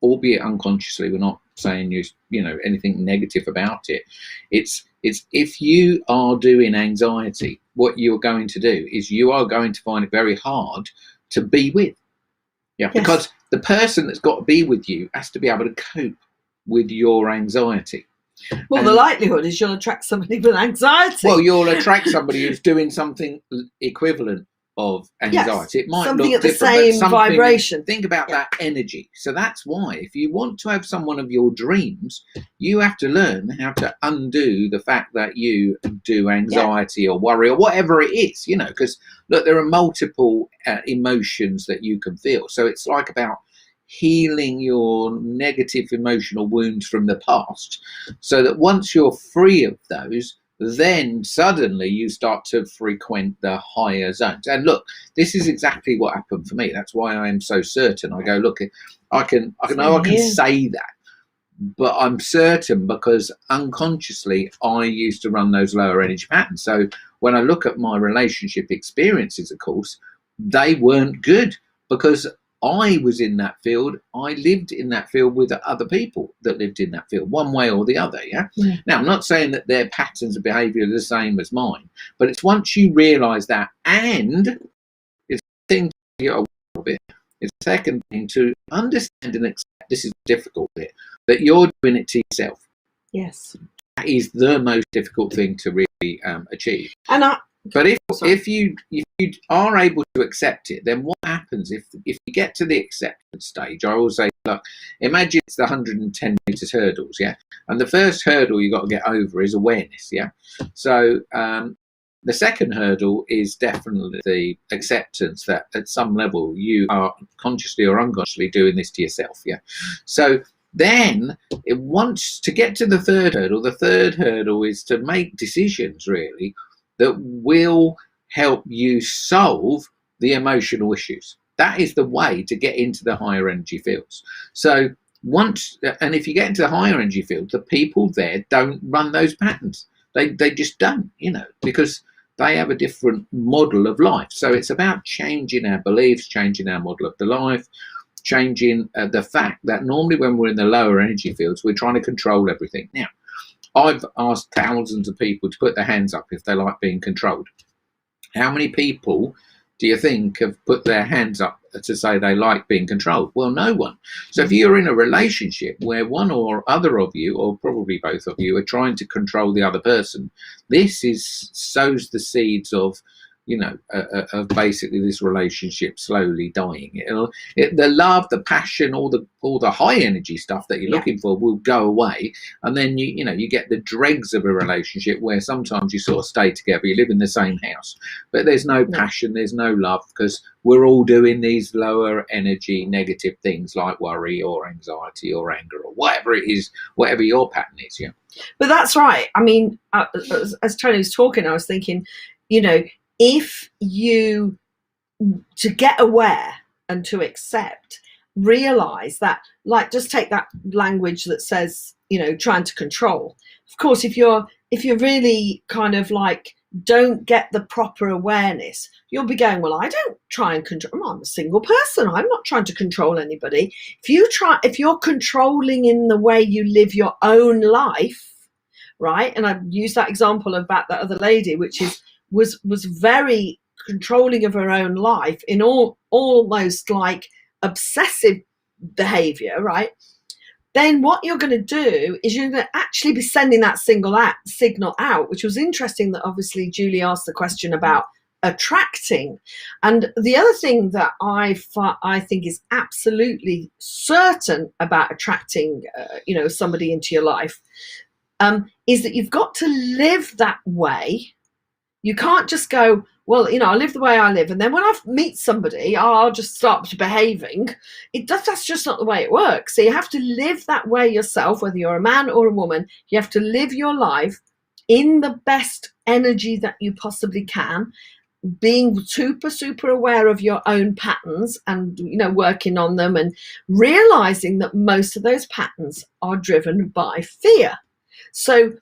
albeit unconsciously. We're not saying anything negative about it. It's if you are doing anxiety, what you're going to do is you are going to find it very hard to be with. Yeah, yes. Because the person that's got to be with you has to be able to cope with your anxiety. Well, the likelihood is you'll attract somebody with anxiety. Well, you'll attract somebody who's doing something equivalent of anxiety. Yes, it might something look at the different, same vibration. Think about that energy. So that's why if you want to have someone of your dreams, you have to learn how to undo the fact that you do anxiety or worry or whatever it is, because look, there are multiple emotions that you can feel. So it's like about healing your negative emotional wounds from the past so that once you're free of those, then suddenly you start to frequent the higher zones. And look, this is exactly what happened for me. That's why I am so certain. I go, look, I can say that, but I'm certain because unconsciously I used to run those lower energy patterns. So when I look at my relationship experiences, of course, they weren't good because I was in that field. I lived in that field with other people that lived in that field, one way or the other. Yeah. Now, I'm not saying that their patterns of behaviour are the same as mine, but it's once you realise that, and it's a thing to get aware of it. It's a second thing to understand and accept. This is the difficult bit, that you're doing it to yourself. Yes. That is the most difficult thing to really achieve. But if you are able to accept it, then what happens if you get to the acceptance stage? I always say, look, imagine it's the 110 meters hurdles, yeah, and the first hurdle you got to get over is awareness, yeah. So the second hurdle is definitely the acceptance that at some level you are consciously or unconsciously doing this to yourself, yeah. So then it wants to get to the third hurdle is to make decisions really that will help you solve the emotional issues. That is the way to get into the higher energy fields. So and if you get into the higher energy field, the people there don't run those patterns. They just don't, because they have a different model of life. So it's about changing our beliefs, changing our model of the life, changing the fact that normally when we're in the lower energy fields, we're trying to control everything. Now, I've asked thousands of people to put their hands up if they like being controlled. How many people do you think have put their hands up to say they like being controlled? Well, no one. So if you're in a relationship where one or other of you, or probably both of you, are trying to control the other person, this sows the seeds of of basically this relationship slowly dying. The love, the passion, all the high energy stuff that you're looking for will go away, and then you get the dregs of a relationship where sometimes you sort of stay together, you live in the same house, but there's no passion, there's no love, because we're all doing these lower energy negative things like worry or anxiety or anger or whatever it is, whatever your pattern is. Yeah, but that's right. I mean, as Tony was talking, I was thinking, if you, to get aware and to accept, realize that, like, just take that language that says trying to control. Of course, if you're really kind of like don't get the proper awareness, you'll be going, well, I don't try and control. I'm a single person. I'm not trying to control anybody. If you're controlling in the way you live your own life, right? And I use that example about that other lady, which was very controlling of her own life in almost like obsessive behavior, right? Then what you're going to do is you're going to actually be sending that signal out, which was interesting that obviously Julie asked the question about attracting. And the other thing that I think is absolutely certain about attracting, somebody into your life, is that you've got to live that way. You can't just go, well, I live the way I live, and then when I meet somebody, I'll just start behaving. That's just not the way it works. So you have to live that way yourself, whether you're a man or a woman. You have to live your life in the best energy that you possibly can, being super, super aware of your own patterns and, working on them and realizing that most of those patterns are driven by fear. So,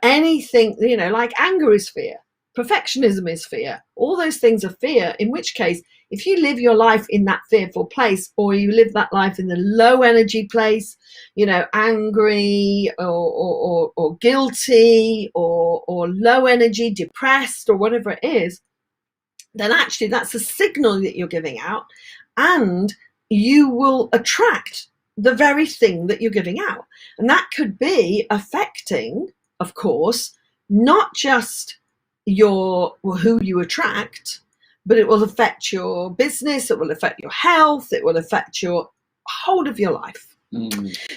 anything, like anger is fear. Perfectionism is fear. All those things are fear, in which case, if you live your life in that fearful place, or you live that life in the low energy place, angry or guilty or low energy, depressed or whatever it is, then actually that's a signal that you're giving out, and you will attract the very thing that you're giving out. And that could be affecting, of course, not just who you attract, but it will affect your business, it will affect your health, it will affect your whole of your life.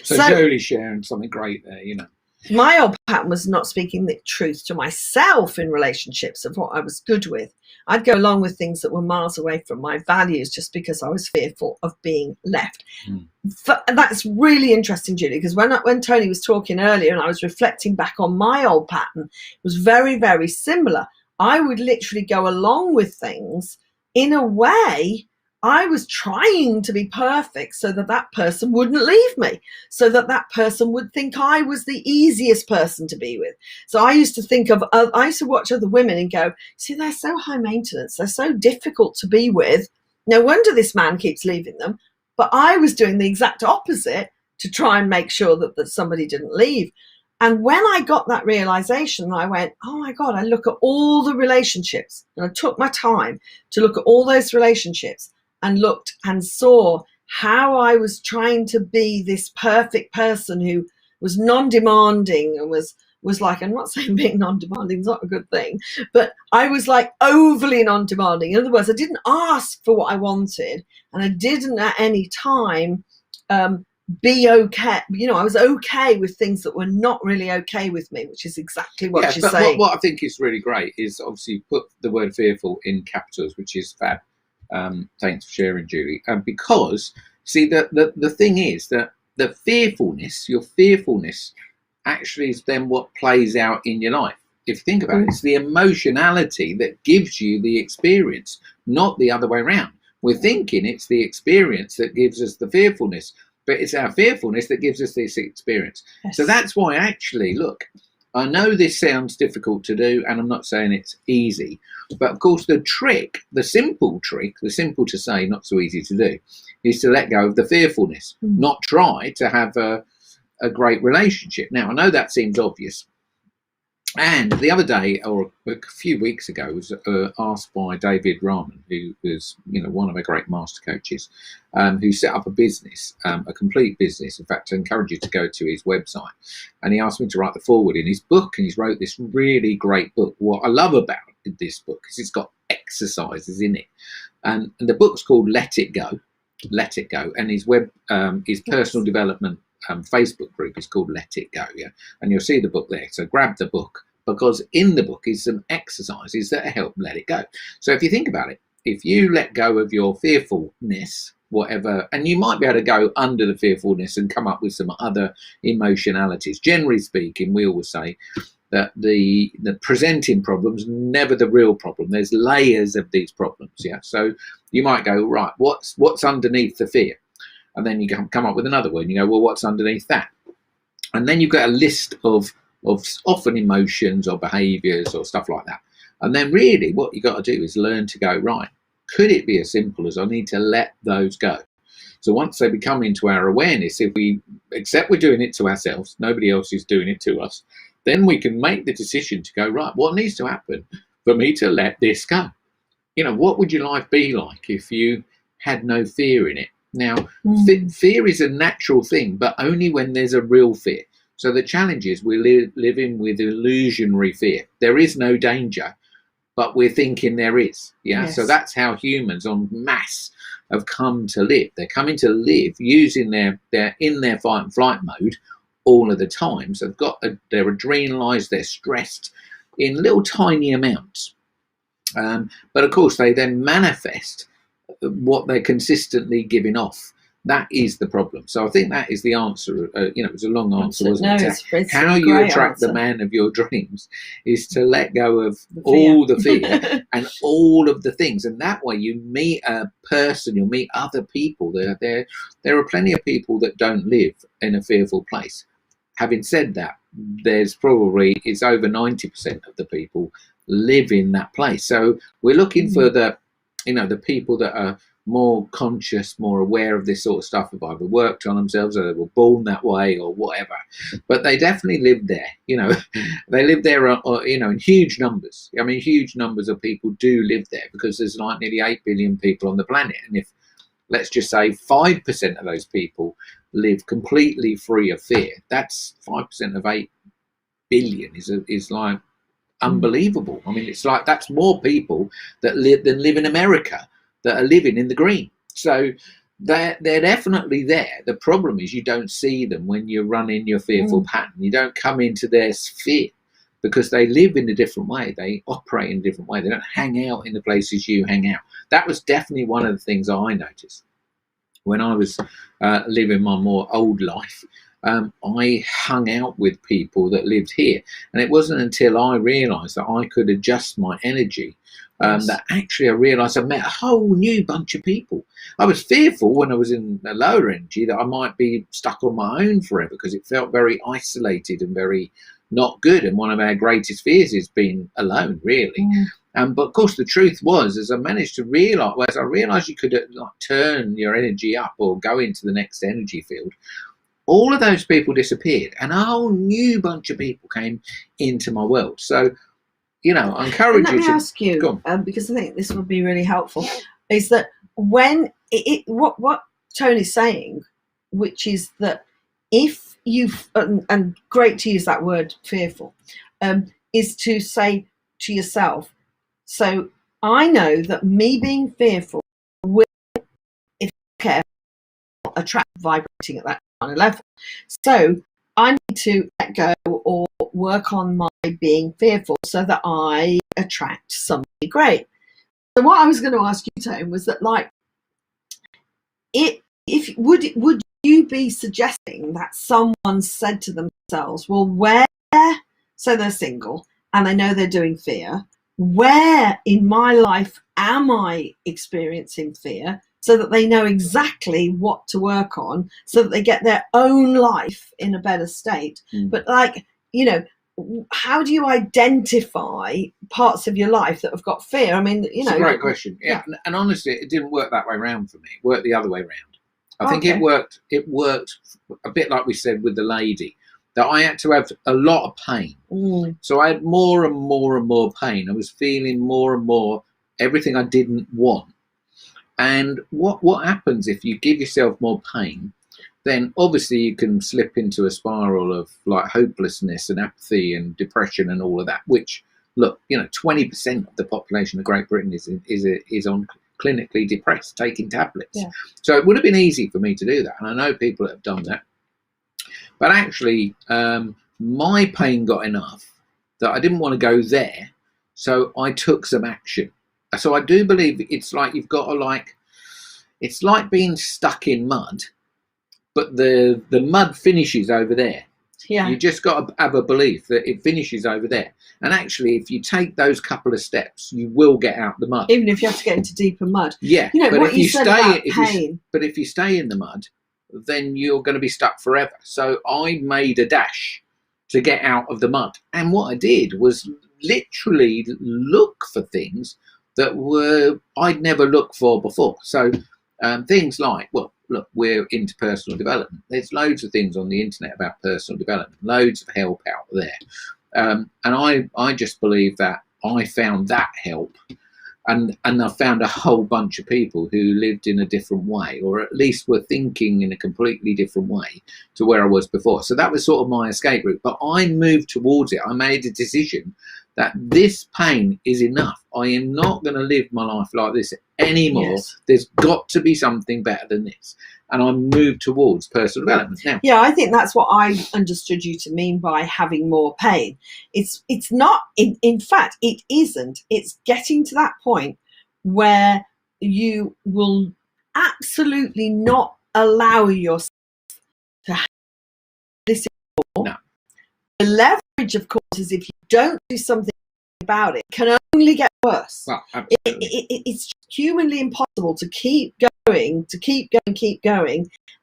So Jolie's sharing something great there, My old pattern was not speaking the truth to myself in relationships of what I was good with. I'd go along with things that were miles away from my values just because I was fearful of being left. That's really interesting, Julie, because when Tony was talking earlier and I was reflecting back on my old pattern, it was very, very similar. I would literally go along with things in a way. I was trying to be perfect so that person wouldn't leave me, so that person would think I was the easiest person to be with. So I used to watch other women and go, see, they're so high maintenance. They're so difficult to be with. No wonder this man keeps leaving them. But I was doing the exact opposite to try and make sure that somebody didn't leave. And when I got that realization, I went, oh my God, I look at all the relationships, and I took my time to look at all those relationships and looked and saw how I was trying to be this perfect person who was non-demanding and was like, I'm not saying being non-demanding is not a good thing, but I was like overly non-demanding. In other words, I didn't ask for what I wanted, and I didn't at any time be okay. I was okay with things that were not really okay with me, which is exactly what she's saying. What I think is really great is obviously put the word fearful in capitals, which is fab. Thanks for sharing, Julie. Because, see, the thing is that your fearfulness actually is then what plays out in your life. If you think about it, it's the emotionality that gives you the experience, not the other way around. We're thinking it's the experience that gives us the fearfulness, but it's our fearfulness that gives us this experience. Yes. So that's why actually, look, I know this sounds difficult to do, and I'm not saying it's easy, but of course the simple to say, not so easy to do, is to let go of the fearfulness, not try to have a great relationship. Now, I know that seems obvious. And the other day, or a few weeks ago, was asked by David Rahman, who was, one of our great master coaches, who set up a business, a complete business. In fact, I encourage you to go to his website. And he asked me to write the foreword in his book, and he's wrote this really great book. What I love about this book is it's got exercises in it, and the book's called Let It Go. Let It Go, and his personal development Facebook group is called Let It Go, and you'll see the book there. So grab the book, because in the book is some exercises that help let it go. So if you think about it, if you let go of your fearfulness, whatever, and you might be able to go under the fearfulness and come up with some other emotionalities. Generally speaking, we always say that the presenting problem's never the real problem. There's layers of these problems, So you might go, right, what's underneath the fear? And then you come up with another one. You go, well, what's underneath that? And then you've got a list of often emotions or behaviours or stuff like that. And then really what you've got to do is learn to go, right, could it be as simple as I need to let those go? So once they become into our awareness, if we accept we're doing it to ourselves, nobody else is doing it to us, then we can make the decision to go, right, what needs to happen for me to let this go? You know, what would your life be like if you had no fear in it? Now, fear is a natural thing, but only when there's a real fear. So the challenge is we're living with illusionary fear. There is no danger, but we're thinking there is. Yeah. Yes. So that's how humans en masse have come to live. They're coming to live using they're in their fight and flight mode all of the time. So they're adrenalized, they're stressed in little tiny amounts. But of course, they then manifest what they're consistently giving off. That is the problem. So I think that is the answer. It was a long answer, wasn't it? It's How you attract the man of your dreams is to let go of all the fear and all of the things. And that way you meet a person, you'll meet other people. There are plenty of people that don't live in a fearful place. Having said that, it's over 90% of the people live in that place. So we're looking for the people that are more conscious, more aware of this sort of stuff, have either worked on themselves or they were born that way or whatever. But they definitely live there. They live there, in huge numbers. I mean, huge numbers of people do live there because there's like nearly 8 billion people on the planet. And if, let's just say, 5% of those people live completely free of fear, that's 5% of 8 billion is like unbelievable. I mean, it's like that's more people that live in America that are living in the green. So they're definitely there. The problem is you don't see them when you're running your fearful pattern. You don't come into their sphere because they live in a different way. They operate in a different way. They don't hang out in the places you hang out. That was definitely one of the things I noticed when I was living my more old life. I hung out with people that lived here. And it wasn't until I realised that I could adjust my energy that actually I realised I met a whole new bunch of people. I was fearful when I was in a lower energy that I might be stuck on my own forever because it felt very isolated and very not good. And one of our greatest fears is being alone, really. But of course, the truth was, as I managed to realise, as I realised you could turn your energy up or go into the next energy field, all of those people disappeared and a whole new bunch of people came into my world. So, I encourage you to... Let me ask you, because I think this would be really helpful, is that when what Tony's saying, which is that if you've, and great to use that word fearful, is to say to yourself, so I know that me being fearful will, if I care, attract vibrating at that kind of level. So I need to let go or work on my being fearful so that I attract something great. So what I was going to ask you, Tone, was that would you be suggesting that someone said to themselves, well, so they're single and they know they're doing fear, where in my life am I experiencing fear, so that they know exactly what to work on, so that they get their own life in a better state. But how do you identify parts of your life that have got fear? I mean, It's a great question. Yeah. And honestly, it didn't work that way around for me. It worked the other way around. I think it worked a bit like we said with the lady, that I had to have a lot of pain. So I had more and more and more pain. I was feeling more and more everything I didn't want. And what happens if you give yourself more pain, then obviously you can slip into a spiral of like hopelessness and apathy and depression and all of that, which, look, 20% of the population of Great Britain is on clinically depressed, taking tablets. Yeah. So it would have been easy for me to do that. And I know people that have done that. But actually, my pain got enough that I didn't want to go there. So I took some action. So I do believe it's like you've got to it's like being stuck in mud, but the mud finishes over there. Yeah. You just got to have a belief that it finishes over there. And actually, if you take those couple of steps, you will get out the mud. Even if you have to get into deeper mud. Yeah. But if you stay in the mud, then you're going to be stuck forever. So I made a dash to get out of the mud. And what I did was literally look for things that I'd never looked for before. So things like, well, look, we're into personal development. There's loads of things on the internet about personal development, loads of help out there. And I just believe that I found that help. And I found a whole bunch of people who lived in a different way, or at least were thinking in a completely different way to where I was before. So that was sort of my escape route. But I moved towards it. I made a decision that this pain is enough. I am not going to live my life like this anymore. Yes. There's got to be something better than this. And I moved towards personal development. Now, yeah, I think that's what I understood you to mean by having more pain. It's not, in fact, it isn't. It's getting to that point where you will absolutely not allow yourself to have this anymore. No. The leverage, of course, is if you don't do something about it, can only get worse. well, It's humanly impossible to keep going,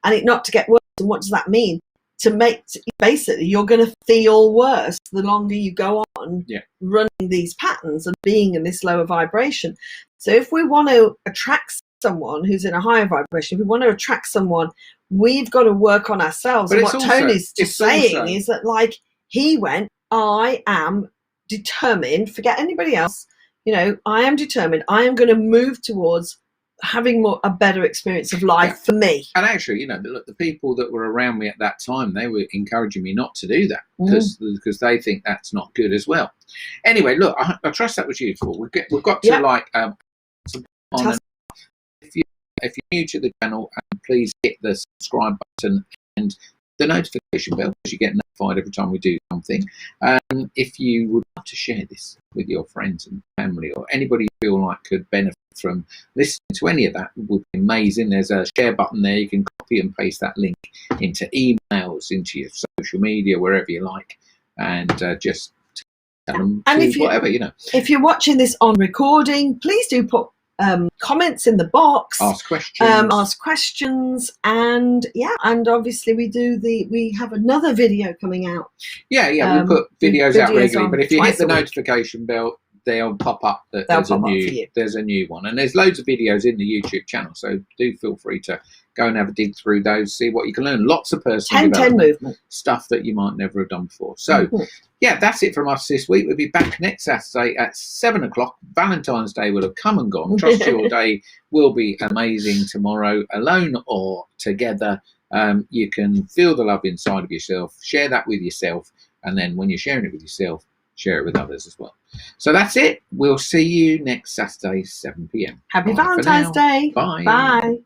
and it not to get worse. And what does that mean? Basically, you're going to feel worse the longer you go on running these patterns and being in this lower vibration. So if we want to attract someone who's in a higher vibration, if we want to attract someone, we've got to work on ourselves. But and what Tony's saying is that, like, he went, I am determined, forget anybody else, I am determined, I am going to move towards having a better experience of life for me. And actually, look, the people that were around me at that time, they were encouraging me not to do that because they think that's not good as well. Anyway, look, I trust that was useful. We've got to on. If you're new to the channel, please hit the subscribe button and the notification bell, because you get notified every time we do something. If you would like to share this with your friends and family, or anybody you feel like could benefit from listening to any of that, would be amazing. There's a share button there. You can copy and paste that link into emails, into your social media, wherever you like, and just tell them whatever. If you're watching this on recording, please do put comments in the box, ask questions, and obviously we have another video coming out. We put videos out regularly, but if you hit the notification bell, they'll pop up that there's a new one, and there's loads of videos in the YouTube channel, so do feel free to go and have a dig through those, see what you can learn. Lots of personal development movement stuff that you might never have done before. So that's it from us this week. We'll be back next Saturday at 7 o'clock. Valentine's Day will have come and gone. Trust your day will be amazing tomorrow, alone or together. You can feel the love inside of yourself, share that with yourself, and then when you're sharing it with yourself, share it with others as well. So that's it. We'll see you next Saturday, 7 p.m. Happy Valentine's Day. Bye. Bye.